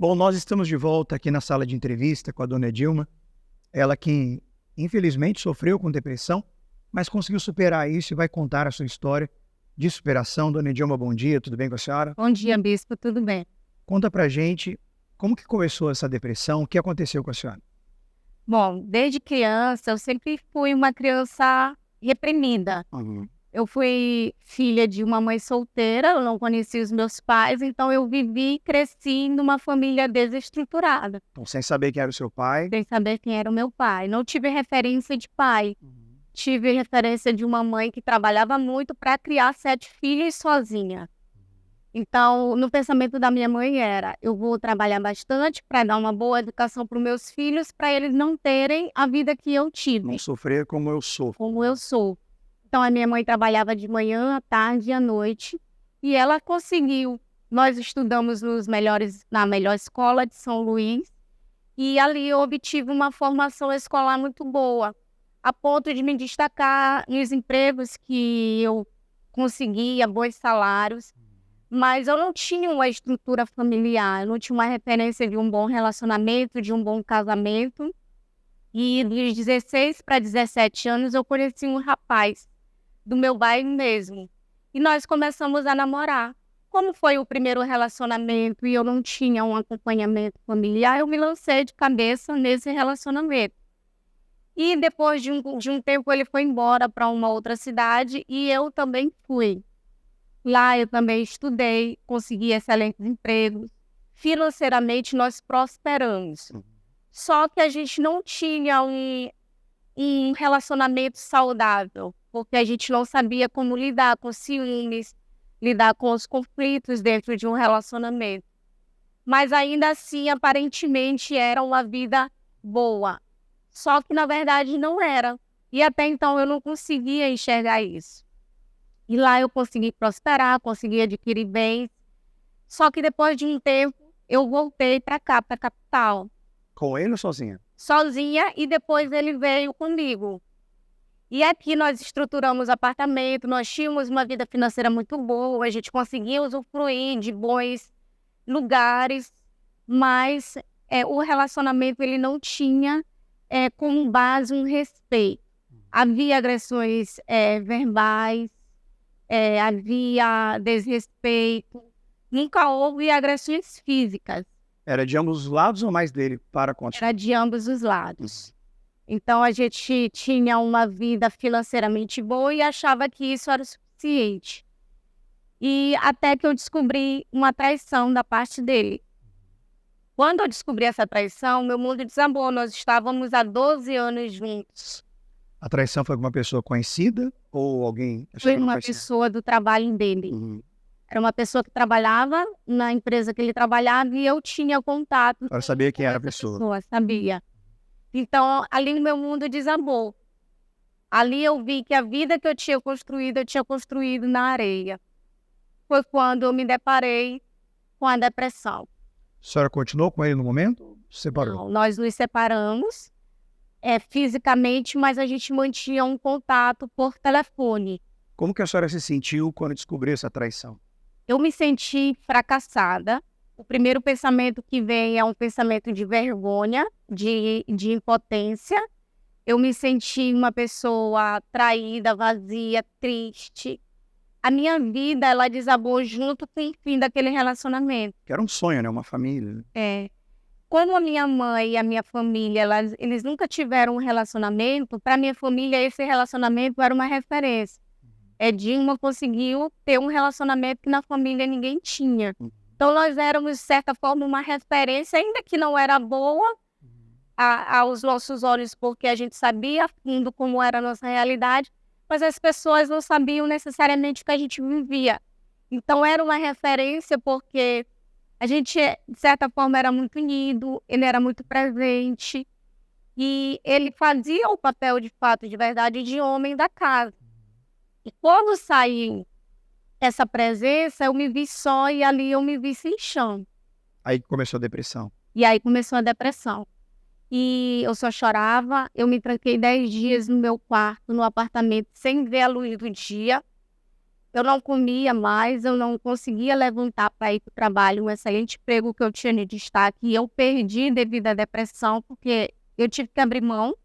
Bom, nós estamos de volta aqui na sala de entrevista com a dona Edilma. Ela que, infelizmente, sofreu com depressão, mas conseguiu superar isso e vai contar a sua história de superação. Dona Edilma, bom dia, tudo bem com a senhora? Bom dia, bispo, tudo bem? Conta pra gente como que começou essa depressão, o que aconteceu com a senhora? Bom, desde criança eu sempre fui uma criança reprimida. Eu fui filha de uma mãe solteira, eu não conheci os meus pais, então eu vivi e cresci numa família desestruturada, Então, sem saber quem era o seu pai, sem saber quem era o meu pai. Não tive referência de pai, tive referência de uma mãe que trabalhava muito para criar 7 filhos sozinha. Então, no pensamento da minha mãe era, eu vou trabalhar bastante para dar uma boa educação para os meus filhos, para eles não terem a vida que eu tive, não sofrer como eu sofro. como eu sou. Então, a minha mãe trabalhava de manhã, à tarde e à noite, e ela conseguiu. Nós estudamos na melhor escola de São Luís, e ali eu obtive uma formação escolar muito boa, a ponto de me destacar nos empregos que eu conseguia, bons salários. Mas eu não tinha uma estrutura familiar, eu não tinha uma referência de um bom relacionamento, de um bom casamento. E dos 16 para 17 anos eu conheci um rapaz do meu bairro mesmo. E nós começamos a namorar. Como foi o primeiro relacionamento e eu não tinha um acompanhamento familiar, eu me lancei de cabeça nesse relacionamento. E depois de um tempo ele foi embora para uma outra cidade e eu também fui. Lá eu também estudei, consegui excelentes empregos. Financeiramente nós prosperamos. Só que a gente não tinha um relacionamento saudável, porque a gente não sabia como lidar com ciúmes, lidar com os conflitos dentro de um relacionamento. Mas ainda assim, aparentemente, era uma vida boa. Só que na verdade não era. E até então eu não conseguia enxergar isso. E lá eu consegui prosperar, consegui adquirir bens. Só que depois de um tempo, eu voltei para cá, para a capital, Com ele ou sozinha? sozinha, e depois ele veio comigo. E aqui nós estruturamos apartamento, nós tínhamos uma vida financeira muito boa, a gente conseguia usufruir de bons lugares, mas o relacionamento ele não tinha como base um respeito. Havia agressões verbais, havia desrespeito, nunca houve agressões físicas, Era de ambos os lados ou mais dele para continuar? era de ambos os lados. Então a gente tinha uma vida financeiramente boa e achava que isso era o suficiente. E até que eu descobri uma traição da parte dele. Quando eu descobri essa traição, meu mundo desabou. Nós estávamos há 12 anos juntos. A traição foi com uma pessoa conhecida ou alguém? Foi uma pessoa do trabalho dele. Era uma pessoa que trabalhava na empresa que ele trabalhava e eu tinha contato. Eu sabia quem era a com essa pessoa. sabia. Então, ali o meu mundo desabou. Ali eu vi que a vida que eu tinha construído na areia. Foi quando eu me deparei com a depressão. A senhora continuou com ele no momento? Separou? Não, nós nos separamos fisicamente, mas a gente mantinha um contato por telefone. Como que a senhora se sentiu quando descobriu essa traição? Eu me senti fracassada. O primeiro pensamento que vem é um pensamento de vergonha, de impotência. Eu me senti uma pessoa traída, vazia, triste. A minha vida, ela desabou junto com o fim daquele relacionamento. Que era um sonho, né? Uma família. Como a minha mãe e a minha família, eles nunca tiveram um relacionamento, para minha família esse relacionamento era uma referência. Dilma conseguiu ter um relacionamento que na família ninguém tinha. Então nós éramos, de certa forma, uma referência, ainda que não era boa aos nossos olhos, porque a gente sabia a fundo como era a nossa realidade, mas as pessoas não sabiam necessariamente o que a gente vivia. Então era uma referência porque a gente, de certa forma, era muito unido, ele era muito presente e ele fazia o papel, de fato, de verdade, de homem da casa. E quando saí essa presença, eu me vi só e ali eu me vi sem chão. Aí começou a depressão. E aí começou a depressão. E eu só chorava, eu me tranquei 10 dias no meu quarto, no apartamento, sem ver a luz do dia. eu não comia mais, eu não conseguia levantar para ir para o trabalho, um excelente emprego que eu tinha de destaque, e eu perdi devido à depressão, porque eu tive que abrir mão.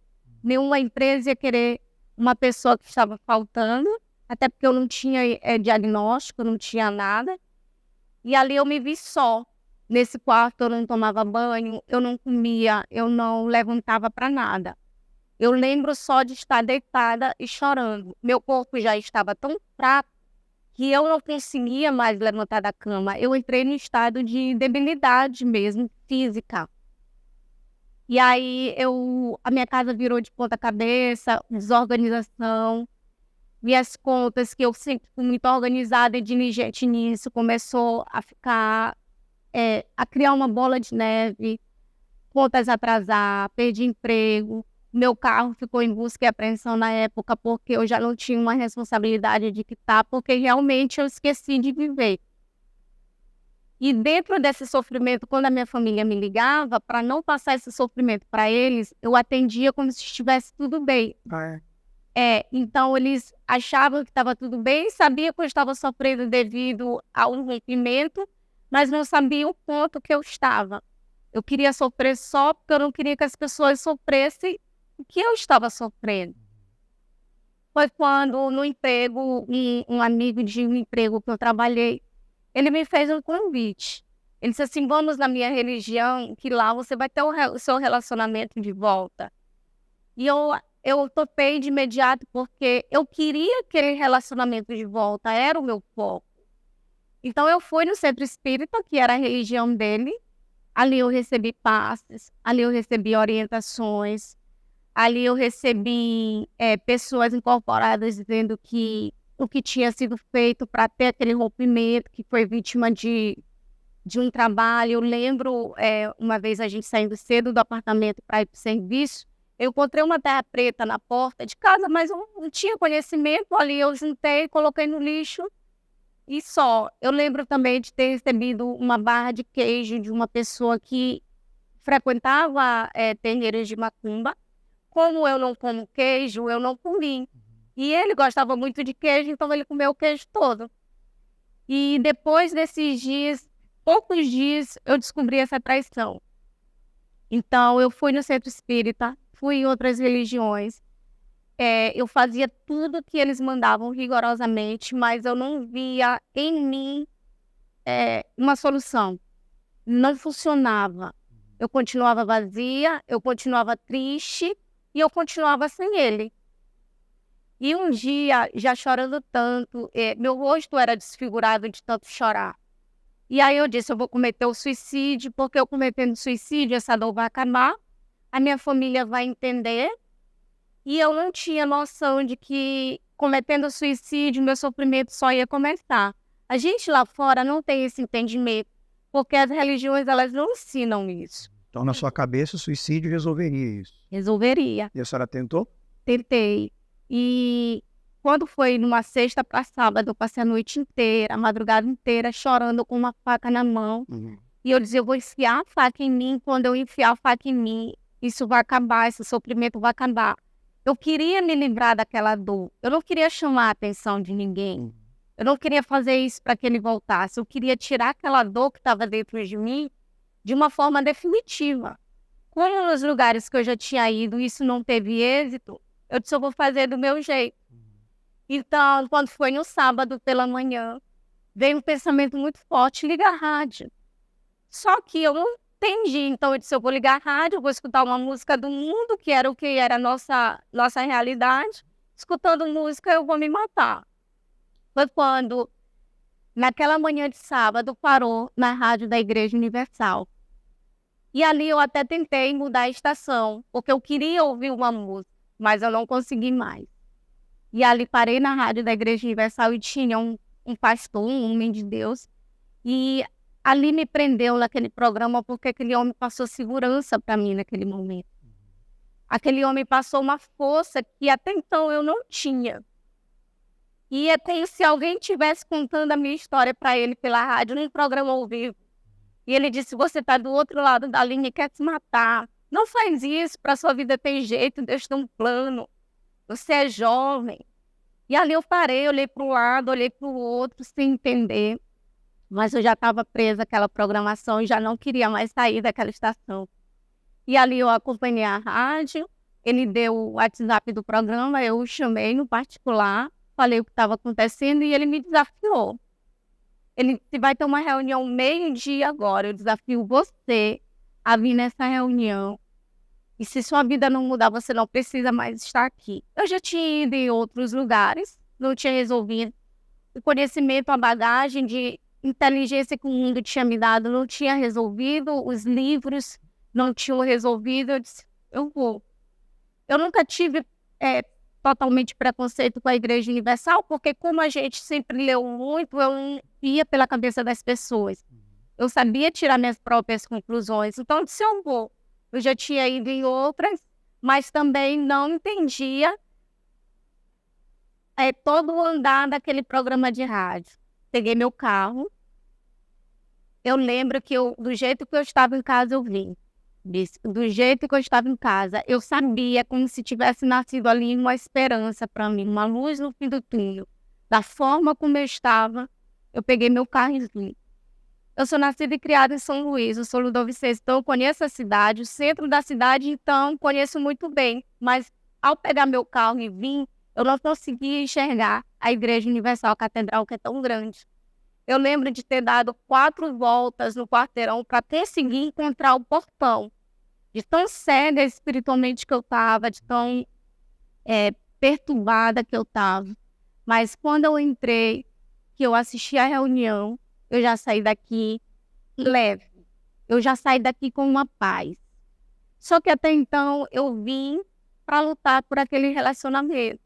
Nenhuma empresa ia querer uma pessoa que estava faltando, até porque eu não tinha diagnóstico, eu não tinha nada. E ali eu me vi só. Nesse quarto eu não tomava banho, eu não comia, eu não levantava para nada. Eu lembro só de estar deitada e chorando. Meu corpo já estava tão fraco que eu não conseguia mais levantar da cama. Eu entrei no estado de debilidade mesmo, física. E aí a minha casa virou de ponta cabeça, desorganização. Minhas contas, que eu sempre fui muito organizada e diligente nisso, começou a ficar, a criar uma bola de neve, contas a atrasar, perdi emprego. Meu carro ficou em busca e apreensão na época, porque eu já não tinha uma responsabilidade de quitar, porque realmente eu esqueci de viver. E dentro desse sofrimento, quando a minha família me ligava, para não passar esse sofrimento para eles, eu atendia como se estivesse tudo bem. Então eles achavam que estava tudo bem, sabiam que eu estava sofrendo devido a um rompimento, mas não sabiam o ponto que eu estava. Eu queria sofrer só porque eu não queria que as pessoas sofressem o que eu estava sofrendo. Foi quando, no emprego, um amigo de um emprego que eu trabalhei, ele me fez um convite. Ele disse assim: vamos na minha religião, que lá você vai ter o seu relacionamento de volta. E eu topei de imediato, porque eu queria aquele relacionamento de volta, era o meu foco. Então eu fui no centro espírita, que era a religião dele. Ali eu recebi passes, ali eu recebi orientações, ali eu recebi pessoas incorporadas dizendo que o que tinha sido feito para ter aquele rompimento, que foi vítima de um trabalho. Eu lembro, uma vez a gente saindo cedo do apartamento para ir para o serviço, eu encontrei uma terra preta na porta de casa, mas eu não tinha conhecimento ali. Eu juntei, coloquei no lixo e só. Eu lembro também de ter recebido uma barra de queijo de uma pessoa que frequentava terreiros de macumba. Como eu não como queijo, eu não comi. E ele gostava muito de queijo, então ele comeu o queijo todo. E depois desses dias, poucos dias, eu descobri essa traição. Então eu fui no centro espírita, fui em outras religiões. Eu fazia tudo que eles mandavam rigorosamente, mas eu não via em mim uma solução. Não funcionava. Eu continuava vazia, eu continuava triste e eu continuava sem ele. E um dia, já chorando tanto, meu rosto era desfigurado de tanto chorar. E aí eu disse: eu vou cometer o suicídio, porque eu cometendo suicídio, essa dor vai acabar, a minha família vai entender. E eu não tinha noção de que, cometendo suicídio, meu sofrimento só ia começar. A gente lá fora não tem esse entendimento, porque as religiões, elas não ensinam isso. Então, na sua cabeça, o suicídio resolveria isso. Resolveria. E a senhora tentou? Tentei. E quando foi numa sexta para sábado, eu passei a noite inteira, a madrugada inteira, chorando com uma faca na mão. E eu dizia: eu vou enfiar a faca em mim. Quando eu enfiar a faca em mim, isso vai acabar, esse sofrimento vai acabar. Eu queria me livrar daquela dor. Eu não queria chamar a atenção de ninguém. Eu não queria fazer isso para que ele voltasse. Eu queria tirar aquela dor que estava dentro de mim de uma forma definitiva. Como nos lugares que eu já tinha ido, isso não teve êxito, eu disse: eu vou fazer do meu jeito. Então, quando foi no sábado pela manhã, veio um pensamento muito forte: liga a rádio. Só que eu não entendi. Então eu disse: eu vou ligar a rádio, eu vou escutar uma música do mundo, que era o que era a nossa realidade. Escutando música, eu vou me matar. Foi quando, naquela manhã de sábado, parou na rádio da Igreja Universal. E ali eu até tentei mudar a estação, porque eu queria ouvir uma música, mas eu não consegui mais. E ali parei na rádio da Igreja Universal e tinha um pastor, um homem de Deus, e ali me prendeu naquele programa, porque aquele homem passou segurança para mim naquele momento. Aquele homem passou uma força que até então eu não tinha. E é como se alguém estivesse contando a minha história para ele pela rádio, num programa ao vivo. E ele disse: você está do outro lado da linha e quer se matar. Não faz isso, para sua vida ter jeito, Deus tem um plano. Você é jovem. E ali eu parei, olhei para um lado, olhei para o outro, sem entender. Mas eu já estava presa àquela programação e já não queria mais sair daquela estação. E ali eu acompanhei a rádio, ele deu o WhatsApp do programa, eu o chamei no particular, falei o que estava acontecendo e ele me desafiou. Ele disse: vai ter uma reunião meio-dia agora, eu desafio você a vir nessa reunião. E se sua vida não mudar, você não precisa mais estar aqui. Eu já tinha ido em outros lugares, não tinha resolvido. O conhecimento, a bagagem de inteligência que o mundo tinha me dado não tinha resolvido, os livros não tinham resolvido. Eu disse: eu vou. Eu nunca tive totalmente preconceito com a Igreja Universal, porque como a gente sempre leu muito, eu não ia pela cabeça das pessoas. Eu sabia tirar minhas próprias conclusões. Então, eu disse: eu vou. Eu já tinha ido em outras, mas também não entendia todo o andar daquele programa de rádio. Peguei meu carro. Eu lembro que do jeito que eu estava em casa, eu vim. Do jeito que eu estava em casa, eu sabia como se tivesse nascido ali uma esperança para mim, uma luz no fim do túnel. Da forma como eu estava, eu peguei meu carro e vim. Eu sou nascida e criada em São Luís, eu sou ludovicense, então eu conheço a cidade, o centro da cidade, então conheço muito bem. Mas ao pegar meu carro e vir, eu não conseguia enxergar a Igreja Universal, a catedral, que é tão grande. Eu lembro de ter dado 4 voltas no quarteirão para conseguir encontrar o portão. De tão cega espiritualmente que eu estava, de tão perturbada que eu estava. Mas quando eu entrei, que eu assisti a reunião, eu já saí daqui leve. Eu já saí daqui com uma paz. Só que até então eu vim para lutar por aquele relacionamento.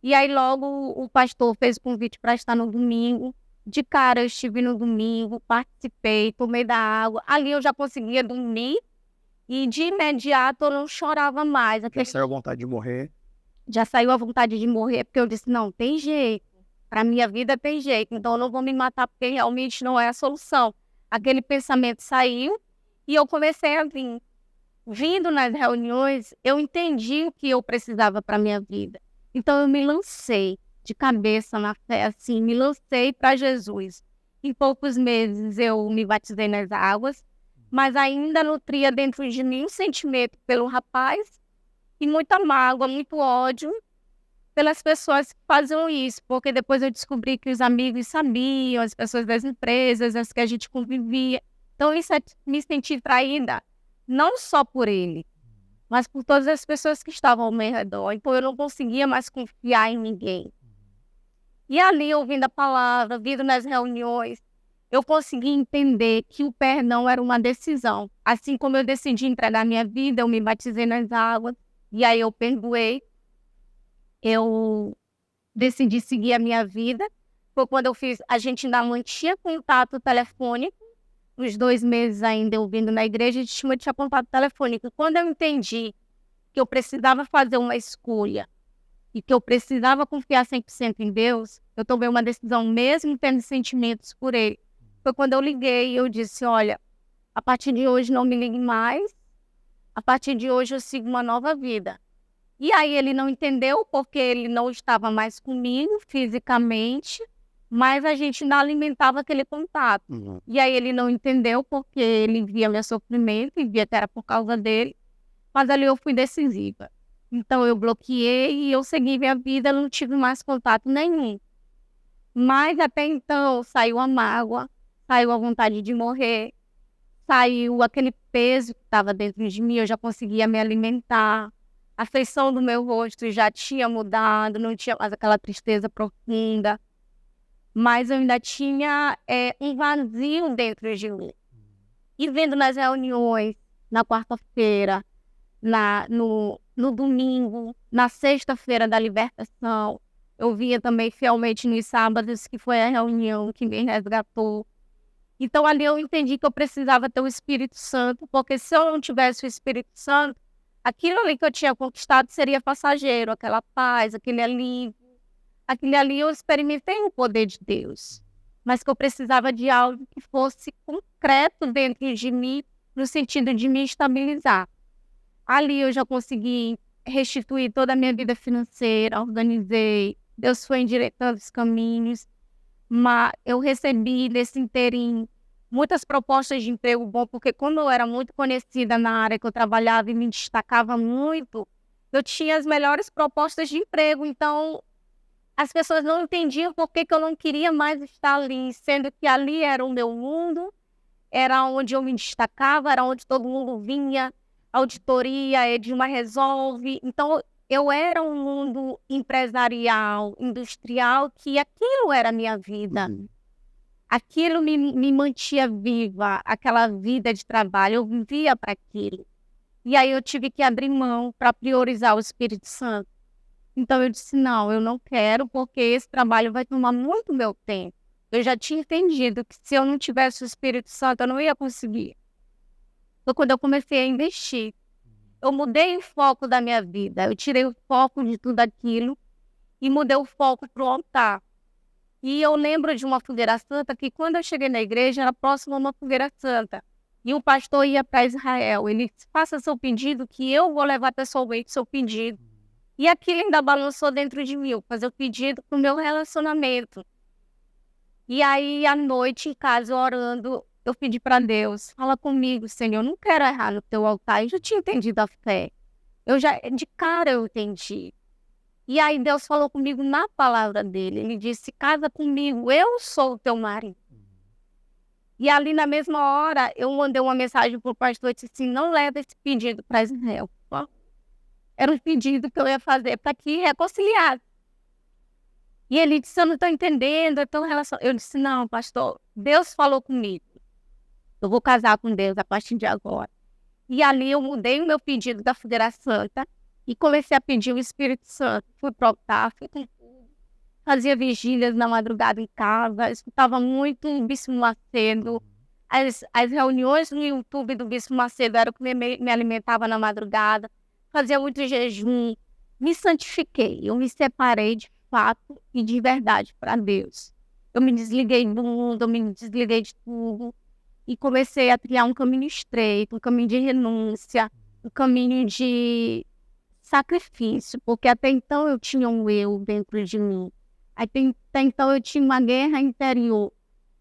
E aí logo o pastor fez o convite para estar no domingo. De cara eu estive no domingo, participei, tomei da água. Ali eu já conseguia dormir e de imediato eu não chorava mais. Já saiu a vontade de morrer. Já saiu a vontade de morrer, porque eu disse: não, tem jeito. Para minha vida tem jeito, então eu não vou me matar porque realmente não é a solução. Aquele pensamento saiu e eu comecei a vir. Vindo nas reuniões, eu entendi o que eu precisava para minha vida. Então eu me lancei de cabeça na fé, assim, me lancei para Jesus. Em poucos meses eu me batizei nas águas, mas ainda nutria dentro de mim um sentimento pelo rapaz e muita mágoa, muito ódio pelas pessoas que faziam isso, porque depois eu descobri que os amigos sabiam, as pessoas das empresas, as que a gente convivia. Então, isso me senti traída, não só por ele, mas por todas as pessoas que estavam ao meu redor. Então, eu não conseguia mais confiar em ninguém. E ali, ouvindo a palavra, vindo nas reuniões, eu consegui entender que o perdão era uma decisão. Assim como eu decidi entregar minha vida, eu me batizei nas águas, e aí eu perdoei. Eu decidi seguir a minha vida. Foi quando eu fiz, a gente ainda mantinha contato telefônico, os 2 meses ainda eu vindo na igreja, a gente mantinha contato telefônico. Quando eu entendi que eu precisava fazer uma escolha e que eu precisava confiar 100% em Deus, eu tomei uma decisão mesmo tendo sentimentos por Ele. Foi quando eu liguei e eu disse: olha, a partir de hoje não me ligue mais, a partir de hoje eu sigo uma nova vida. E aí ele não entendeu porque ele não estava mais comigo fisicamente, mas a gente ainda alimentava aquele contato. E aí ele não entendeu porque ele via meu sofrimento e via que era por causa dele, mas ali eu fui decisiva. Então eu bloqueei e eu segui minha vida, não tive mais contato nenhum. Mas até então saiu a mágoa, saiu a vontade de morrer, saiu aquele peso que estava dentro de mim, eu já conseguia me alimentar. A feição do meu rosto já tinha mudado, não tinha mais aquela tristeza profunda. Mas eu ainda tinha um vazio dentro de mim. E vendo nas reuniões, na quarta-feira, no domingo, na sexta-feira da libertação, eu via também fielmente nos sábados, que foi a reunião que me resgatou. Então ali eu entendi que eu precisava ter o Espírito Santo, porque se eu não tivesse o Espírito Santo, aquilo ali que eu tinha conquistado seria passageiro, aquela paz, aquele alívio. Aquele ali eu experimentei o poder de Deus, mas que eu precisava de algo que fosse concreto dentro de mim, no sentido de me estabilizar. Ali eu já consegui restituir toda a minha vida financeira, organizei, Deus foi endireitando os caminhos, mas eu recebi nesse inteirinho muitas propostas de emprego bom, porque como eu era muito conhecida na área que eu trabalhava e me destacava muito, eu tinha as melhores propostas de emprego, então as pessoas não entendiam por que eu não queria mais estar ali, sendo que ali era o meu mundo, era onde eu me destacava, era onde todo mundo vinha, auditoria, Edilma resolve. Então, eu era um mundo empresarial, industrial, que aquilo era a minha vida. Aquilo me mantinha viva, aquela vida de trabalho, eu vivia para aquilo. E aí eu tive que abrir mão para priorizar o Espírito Santo. Então eu disse, não, eu não quero, porque esse trabalho vai tomar muito meu tempo. Eu já tinha entendido que se eu não tivesse o Espírito Santo, eu não ia conseguir. Então, quando eu comecei a investir, eu mudei o foco da minha vida. Eu tirei o foco de tudo aquilo e mudei o foco para o altar. E eu lembro de uma fogueira santa que, quando eu cheguei na igreja, era próximo a uma fogueira santa. E o pastor ia para Israel. Ele disse, faça seu pedido, que eu vou levar pessoalmente seu pedido. E aquilo ainda balançou dentro de mim, eu fazer o pedido para o meu relacionamento. E aí, à noite, em casa, orando, eu pedi para Deus, fala comigo, Senhor, eu não quero errar no teu altar. Eu já tinha entendido a fé. De cara eu entendi. E aí Deus falou comigo na palavra dele. Ele disse, casa comigo, eu sou o teu marido. E ali na mesma hora, eu mandei uma mensagem para o pastor e disse assim, não leva esse pedido para Israel. Era um pedido que eu ia fazer para que reconciliasse. E ele disse, eu não estou entendendo, eu disse, não, pastor, Deus falou comigo. Eu vou casar com Deus a partir de agora. E ali eu mudei o meu pedido da Fogueira Santa e comecei a pedir o Espírito Santo. Fui para o altar, fui com tudo. Fazia vigílias na madrugada em casa, escutava muito o Bispo Macedo. As reuniões no YouTube do Bispo Macedo eram o que me alimentava na madrugada. Fazia muito jejum, me santifiquei, eu me separei de fato e de verdade para Deus. Eu me desliguei do mundo, eu me desliguei de tudo e comecei a trilhar um caminho estreito, um caminho de renúncia, um caminho de sacrifício, porque até então eu tinha um eu dentro de mim. Até então eu tinha uma guerra interior.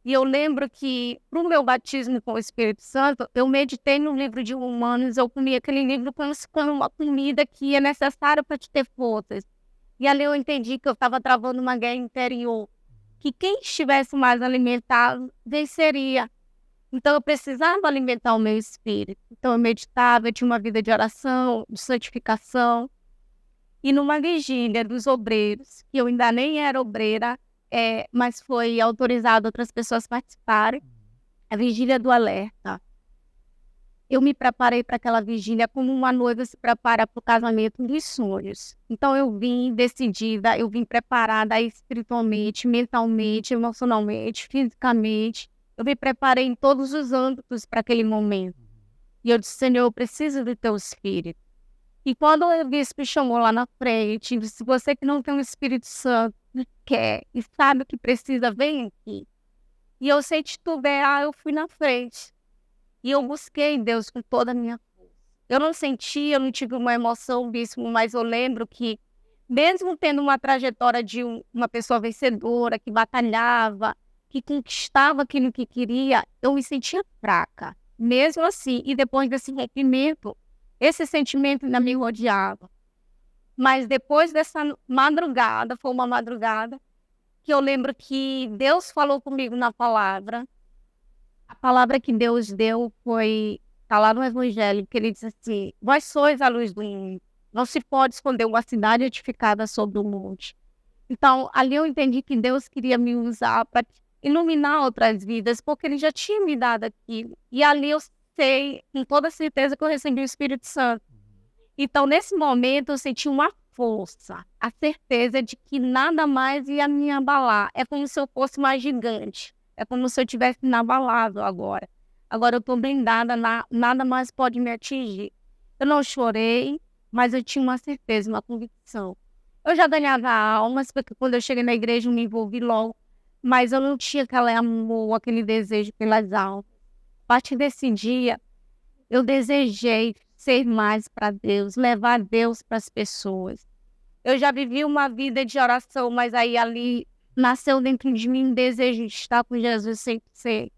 E eu lembro que, para o meu batismo com o Espírito Santo, eu meditei no livro de Romanos, eu comi aquele livro como se fosse uma comida que é necessária para te ter forças. E ali eu entendi que eu estava travando uma guerra interior, que quem estivesse mais alimentado venceria. Então eu precisava alimentar o meu espírito. Então eu meditava, eu tinha uma vida de oração, de santificação. E numa vigília dos obreiros, que eu ainda nem era obreira, mas foi autorizado outras pessoas participarem, a vigília do alerta. Eu me preparei para aquela vigília como uma noiva se prepara para o casamento dos sonhos. Então eu vim decidida, eu vim preparada espiritualmente, mentalmente, emocionalmente, fisicamente. Eu me preparei em todos os âmbitos para aquele momento. E eu disse, Senhor, eu preciso do teu Espírito. E quando o bispo me chamou lá na frente, disse, você que não tem um Espírito Santo, quer e sabe o que precisa, vem aqui. E eu sem titubear, eu fui na frente. E eu busquei Deus com toda a minha força. Eu não senti, eu não tive uma emoção, bispo, mas eu lembro que, mesmo tendo uma trajetória de uma pessoa vencedora, que batalhava, que conquistava aquilo que queria, eu me sentia fraca. Mesmo assim, e depois desse rompimento, esse sentimento ainda me rodeava. Mas depois dessa madrugada, foi uma madrugada, que eu lembro que Deus falou comigo na palavra. A palavra que Deus deu está lá no Evangelho, que ele diz assim, vós sois a luz do mundo. Não se pode esconder uma cidade edificada sobre o monte. Então, ali eu entendi que Deus queria me usar para iluminar outras vidas, porque ele já tinha me dado aquilo. E ali eu sei, com toda certeza, que eu recebi o Espírito Santo. Então, nesse momento, eu senti uma força, a certeza de que nada mais ia me abalar. É como se eu fosse uma gigante. É como se eu tivesse inabalável agora. Agora eu estou blindada, nada mais pode me atingir. Eu não chorei, mas eu tinha uma certeza, uma convicção. Eu já ganhava almas, porque quando eu cheguei na igreja eu me envolvi logo, mas eu não tinha aquele amor, aquele desejo pelas almas. A partir desse dia, eu desejei ser mais para Deus, levar Deus para as pessoas. Eu já vivi uma vida de oração, mas aí ali nasceu dentro de mim um desejo de estar com Jesus 100%.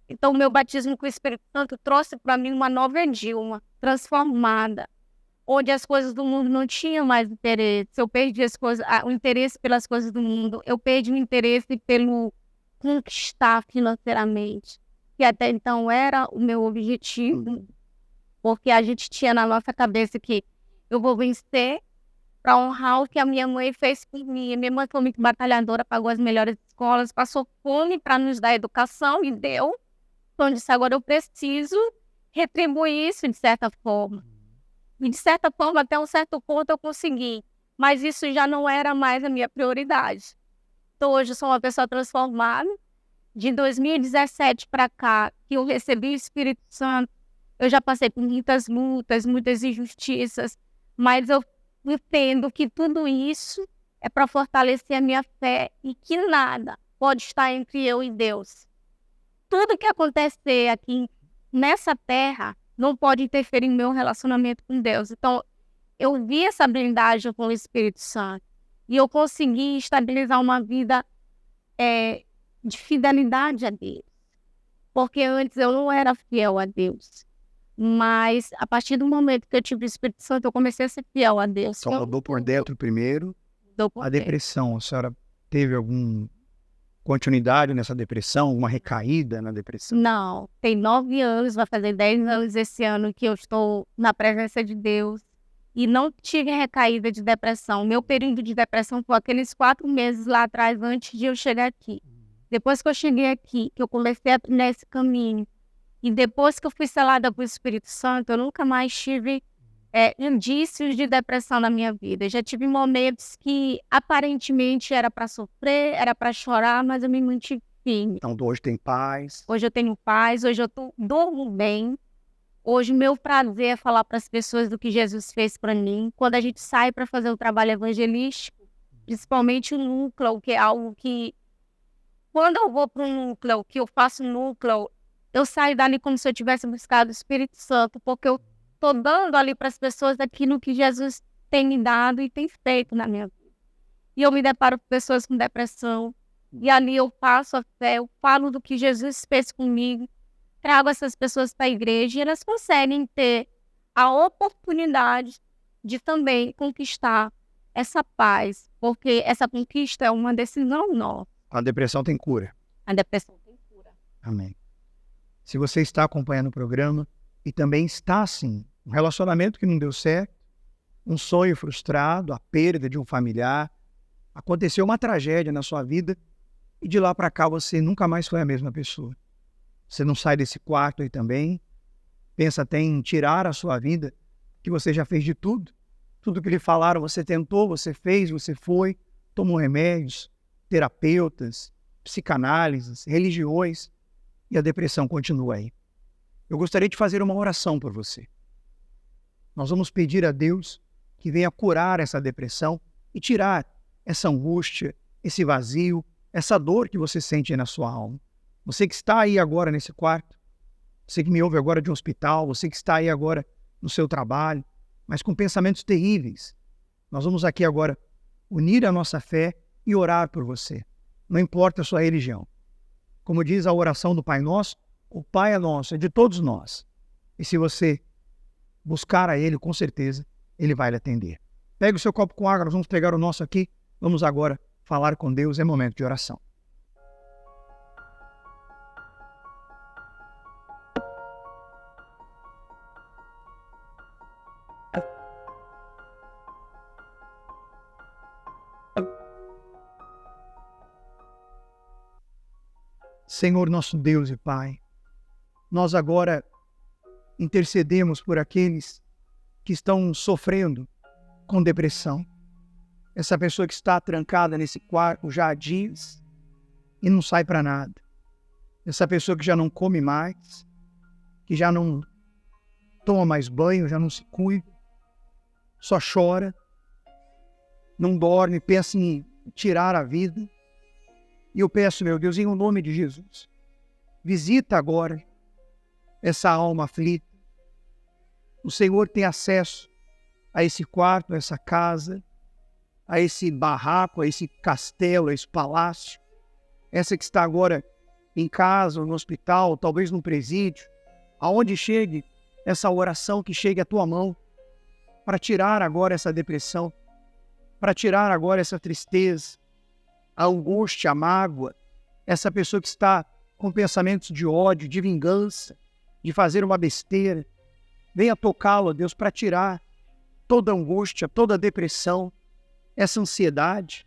Então, o meu batismo com o Espírito Santo trouxe para mim uma nova Edilma, transformada, onde as coisas do mundo não tinham mais interesse. Eu perdi o interesse pelas coisas do mundo. Eu perdi o interesse pelo conquistar financeiramente, que até então era o meu objetivo, porque a gente tinha na nossa cabeça que eu vou vencer para honrar o que a minha mãe fez por mim. A minha mãe foi muito batalhadora, pagou as melhores escolas, passou fome para nos dar educação e deu. Então, eu disse, agora eu preciso retribuir isso de certa forma. E de certa forma, até um certo ponto eu consegui. Mas isso já não era mais a minha prioridade. Então, hoje eu sou uma pessoa transformada. De 2017 para cá, que eu recebi o Espírito Santo, eu já passei por muitas lutas, muitas injustiças, mas eu entendo que tudo isso é para fortalecer a minha fé e que nada pode estar entre eu e Deus. Tudo que acontecer aqui nessa terra não pode interferir no meu relacionamento com Deus. Então, eu vi essa blindagem com o Espírito Santo e eu consegui estabilizar uma vida de fidelidade a Deus. Porque antes eu não era fiel a Deus. Mas, a partir do momento que eu tive o Espírito Santo, eu comecei a ser fiel a Deus. Então, mudou por dentro primeiro. A depressão, a senhora teve alguma continuidade nessa depressão? Alguma recaída na depressão? Não, tem 9 anos, vai fazer 10 anos esse ano que eu estou na presença de Deus. E não tive recaída de depressão. Meu período de depressão foi aqueles 4 meses lá atrás, antes de eu chegar aqui. Depois que eu cheguei aqui, que eu comecei a trilhar esse caminho, e depois que eu fui selada pelo Espírito Santo, eu nunca mais tive indícios de depressão na minha vida. Eu já tive momentos que aparentemente era para sofrer, era para chorar, mas eu me mantive firme. Então, hoje tem paz. Hoje eu tenho paz, hoje eu durmo bem. Hoje o meu prazer é falar para as pessoas do que Jesus fez para mim. Quando a gente sai para fazer o trabalho evangelístico, principalmente o núcleo, que é algo que... Quando eu vou para um núcleo, que eu faço núcleo, eu saio dali como se eu tivesse buscado o Espírito Santo, porque eu estou dando ali para as pessoas aquilo que Jesus tem me dado e tem feito na minha vida. E eu me deparo com pessoas com depressão, e ali eu passo a fé, eu falo do que Jesus fez comigo, trago essas pessoas para a igreja e elas conseguem ter a oportunidade de também conquistar essa paz, porque essa conquista é uma decisão nossa. A depressão tem cura. A depressão tem cura. Amém. Se você está acompanhando o programa e também está, assim, um relacionamento que não deu certo, um sonho frustrado, a perda de um familiar, aconteceu uma tragédia na sua vida e de lá para cá você nunca mais foi a mesma pessoa. Você não sai desse quarto aí também, pensa até em tirar a sua vida, que você já fez de tudo. Tudo que lhe falaram você tentou, você fez, você foi, tomou remédios, terapeutas, psicanálises, religiões, e a depressão continua aí. Eu gostaria de fazer uma oração por você. Nós vamos pedir a Deus que venha curar essa depressão e tirar essa angústia, esse vazio, essa dor que você sente aí na sua alma. Você que está aí agora nesse quarto, você que me ouve agora de um hospital, você que está aí agora no seu trabalho, mas com pensamentos terríveis. Nós vamos aqui agora unir a nossa fé e orar por você. Não importa a sua religião. Como diz a oração do Pai Nosso, o Pai é nosso, é de todos nós. E se você buscar a Ele, com certeza, Ele vai lhe atender. Pega o seu copo com água, nós vamos pegar o nosso aqui. Vamos agora falar com Deus, é momento de oração. Senhor nosso Deus e Pai, nós agora intercedemos por aqueles que estão sofrendo com depressão. Essa pessoa que está trancada nesse quarto já há dias e não sai para nada. Essa pessoa que já não come mais, que já não toma mais banho, já não se cuida, só chora, não dorme, pensa em tirar a vida. E eu peço, meu Deus, em o nome de Jesus, visita agora essa alma aflita. O Senhor tem acesso a esse quarto, a essa casa. a esse barraco, a esse castelo, a esse palácio. Essa que está agora em casa, no hospital, talvez num presídio. Aonde chegue essa oração, que chegue à tua mão, para tirar agora essa depressão, para tirar agora essa tristeza, a angústia, a mágoa, essa pessoa que está com pensamentos de ódio, de vingança, de fazer uma besteira. Venha tocá-lo, Deus, para tirar toda angústia, toda depressão, essa ansiedade,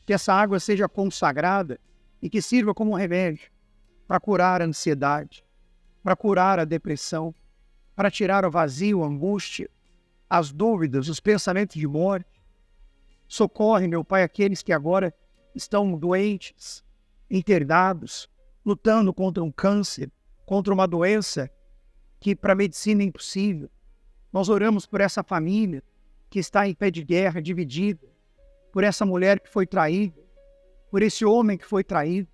que essa água seja consagrada e que sirva como um remédio para curar a ansiedade, para curar a depressão, para tirar o vazio, a angústia, as dúvidas, os pensamentos de morte. Socorre, meu Pai, aqueles que agora estão doentes, internados, lutando contra um câncer, contra uma doença que para a medicina é impossível. Nós oramos por essa família que está em pé de guerra, dividida, por essa mulher que foi traída, por esse homem que foi traído,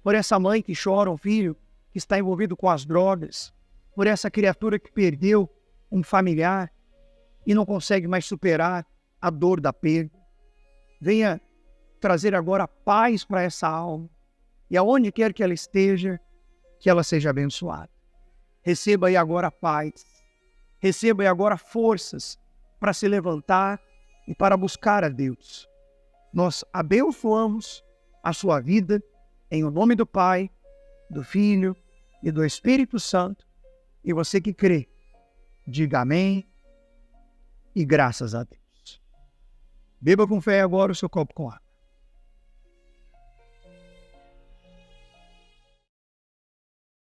por essa mãe que chora, um filho que está envolvido com as drogas, por essa criatura que perdeu um familiar e não consegue mais superar a dor da perda. Venha trazer agora paz para essa alma, e aonde quer que ela esteja, que ela seja abençoada. Receba aí agora paz, receba aí agora forças para se levantar e para buscar a Deus. Nós abençoamos a sua vida em o nome do Pai, do Filho e do Espírito Santo. E você que crê, diga amém e graças a Deus. Beba com fé agora o seu copo com água.